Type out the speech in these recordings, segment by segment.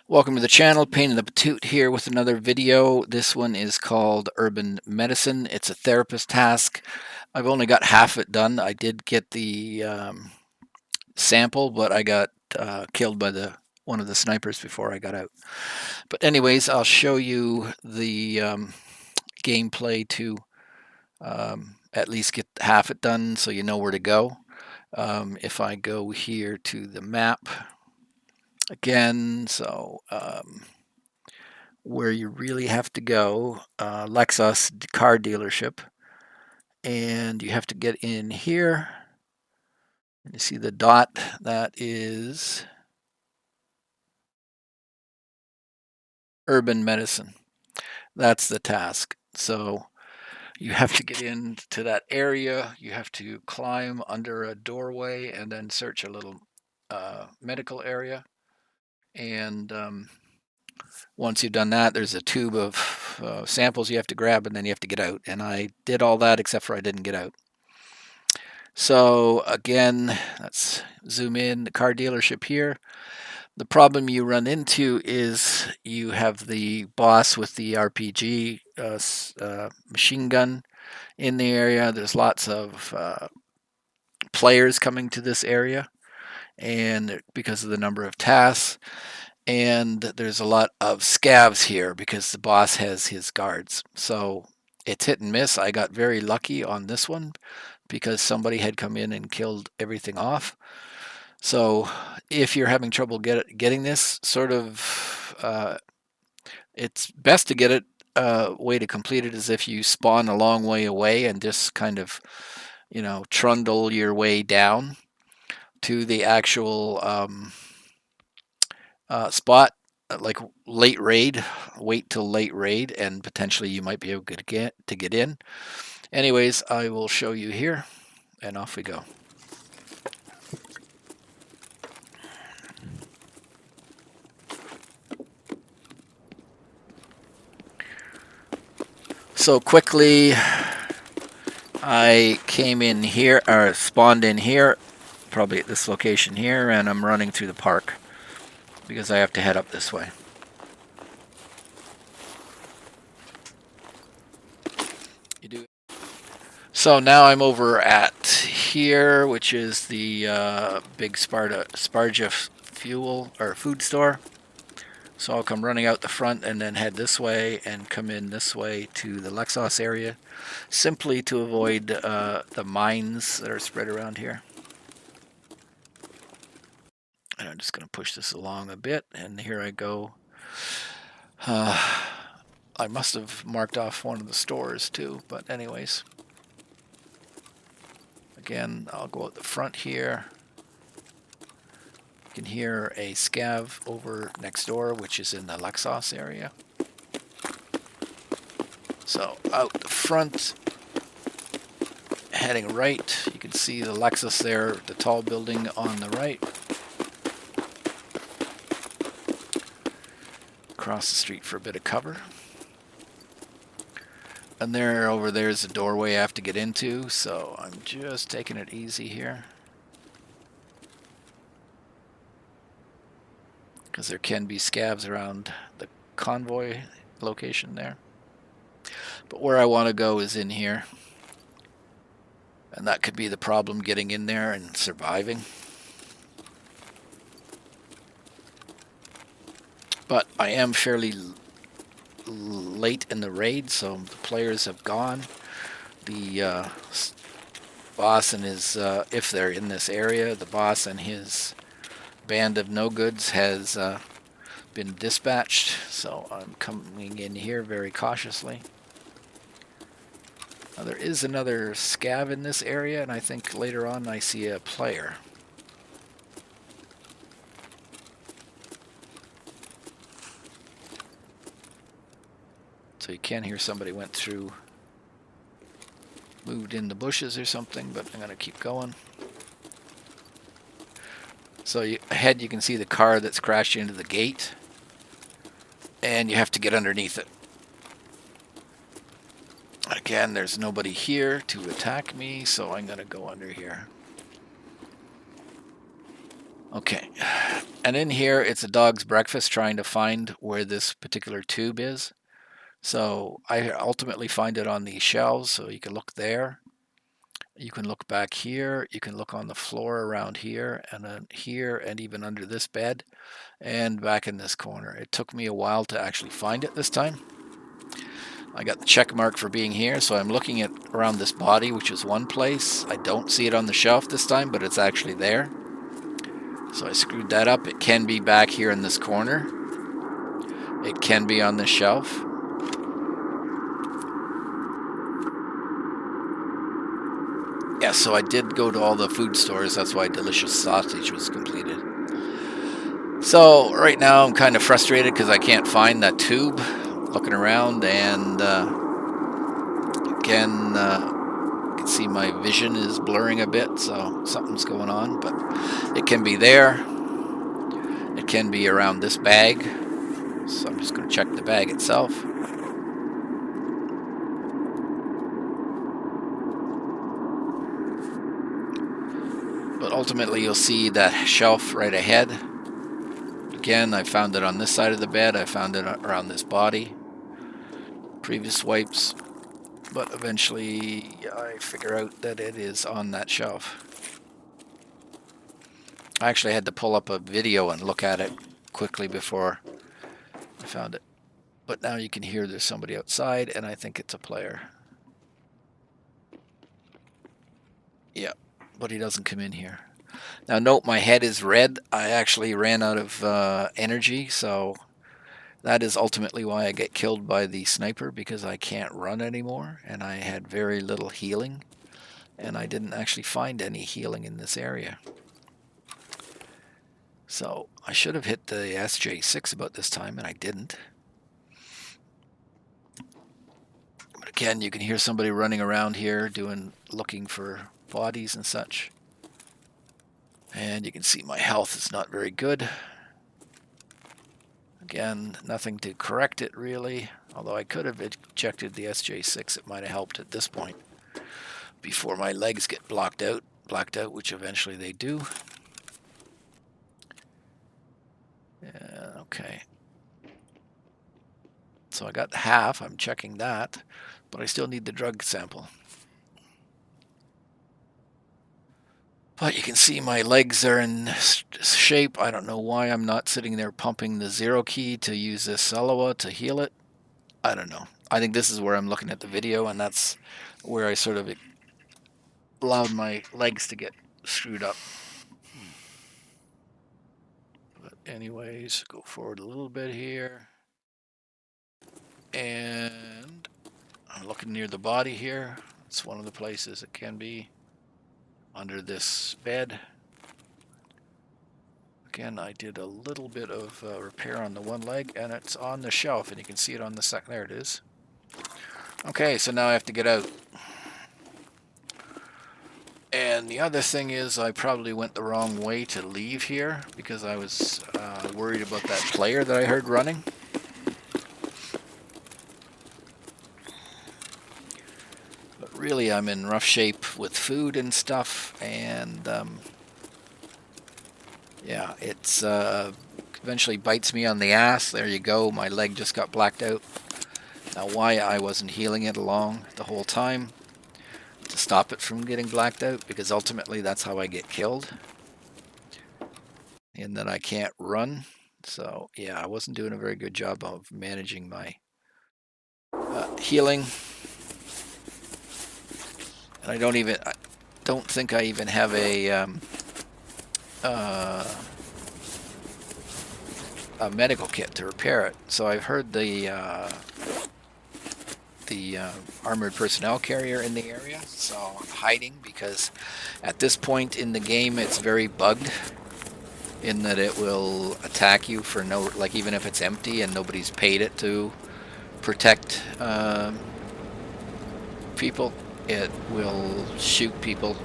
Welcome to the channel, Pain in the Patoot here with another video. This one is called Urban Medicine. It's a therapist task. I've only got half it done. I did get the sample, but I got killed by one of the snipers before I got out. But anyways, I'll show you the gameplay to at least get half it done so you know where to go. If I go here to the map again, where you really have to go, Lexos car dealership, and you have to get in here. You see the dot, that is urban medicine. That's the task. So you have to get into that area. You have to climb under a doorway and then search a little medical area. And once you've done that, there's a tube of samples you have to grab, and then you have to get out. And I did all that except for I didn't get out. So again, let's zoom in, the car dealership here. The problem you run into is you have the boss with the RPG machine gun in the area. There's lots of players coming to this area, and because of the number of tasks, and there's a lot of scavs here because the boss has his guards. So it's hit and miss. I got very lucky on this one because somebody had come in and killed everything off. So if you're having trouble getting this sort of, it's best to get it. Way to complete it is if you spawn a long way away and just kind of, trundle your way down to the actual spot, like late raid. Wait till late raid, and potentially you might be able to get in. Anyways, I will show you here, and off we go. So quickly, I came in here, or spawned in here, probably at this location here, and I'm running through the park because I have to head up this way. You do. So now I'm over at here, which is the big Sparja fuel or food store. So I'll come running out the front and then head this way and come in this way to the Lexos area, simply to avoid the mines that are spread around here. And I'm just going to push this along a bit, and here I go. I must have marked off one of the stores too, but anyways. Again, I'll go out the front here. You can hear a scav over next door, which is in the Lexos area. So out the front, heading right, you can see the Lexus there, the tall building on the right. Across the street for a bit of cover. And over there's a doorway I have to get into, so I'm just taking it easy here. Because there can be scavs around the convoy location there. But where I want to go is in here. And that could be the problem, getting in there and surviving. But I am fairly late in the raid, so the players have gone. The boss and his, if they're in this area, the boss and his band of no-goods has been dispatched, so I'm coming in here very cautiously. Now, there is another scav in this area, and I think later on I see a player. So you can hear somebody went through, moved in the bushes or something, but I'm going to keep going. So ahead you can see the car that's crashed into the gate, and you have to get underneath it. Again, there's nobody here to attack me, so I'm going to go under here. Okay. And in here, it's a dog's breakfast trying to find where this particular tube is. So I ultimately find it on these shelves, so you can look there. You can look back here. You can look on the floor around here, and then here, and even under this bed, and back in this corner. It took me a while to actually find it this time. I got the check mark for being here, so I'm looking at around this body, which is one place. I don't see it on the shelf this time, but it's actually there. So I screwed that up. It can be back here in this corner. It can be on this shelf. Yeah, so I did go to all the food stores. That's why Delicious Sausage was completed. So right now I'm kind of frustrated because I can't find that tube. Looking around, and again, you can see my vision is blurring a bit, so something's going on. But it can be there. It can be around this bag. So I'm just going to check the bag itself. But ultimately you'll see that shelf right ahead. Again, I found it on this side of the bed. I found it around this body. Previous wipes. But eventually I figure out that it is on that shelf. I actually had to pull up a video and look at it quickly before I found it. But now you can hear there's somebody outside, and I think it's a player. Yeah, but he doesn't come in here. Now note my head is red. I actually ran out of energy, so that is ultimately why I get killed by the sniper, because I can't run anymore, and I had very little healing, and I didn't actually find any healing in this area. So I should have hit the SJ6 about this time, and I didn't. But again, you can hear somebody running around here looking for bodies and such. And you can see my health is not very good. Again, nothing to correct it really, although I could have ejected the SJ6. It might have helped at this point before my legs get blacked out, which eventually they do. Okay. So I got half. I'm checking that, but I still need the drug sample. But you can see my legs are in shape. I don't know why I'm not sitting there pumping the 0 key to use this Saloa to heal it. I don't know. I think this is where I'm looking at the video, and that's where I sort of allowed my legs to get screwed up. But anyways, go forward a little bit here. And I'm looking near the body here. It's one of the places it can be under this bed. Again, I did a little bit of repair on the one leg, and it's on the shelf, and you can see it on the second. There it is. Okay, so now I have to get out. And the other thing is I probably went the wrong way to leave here because I was worried about that player that I heard running. But really, I'm in rough shape with food and stuff, and yeah, it's eventually bites me on the ass. There you go, my leg just got blacked out. Now why I wasn't healing it along the whole time to stop it from getting blacked out, because ultimately that's how I get killed. And then I can't run. So yeah, I wasn't doing a very good job of managing my healing. And I don't think I even have a medical kit to repair it. So I've heard the armored personnel carrier in the area, so I'm hiding because at this point in the game it's very bugged in that it will attack you for no, like even if it's empty and nobody's paid it to protect people, it will shoot people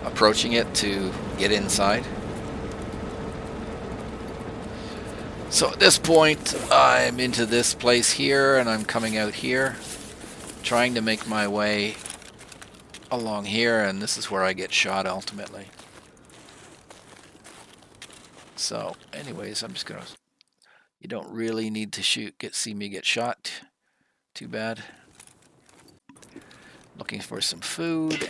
approaching it to get inside. So at this point I'm into this place here, and I'm coming out here trying to make my way along here, and this is where I get shot ultimately. So, anyways, I'm just gonna. You don't really need to see me get shot. Too bad. Looking for some food.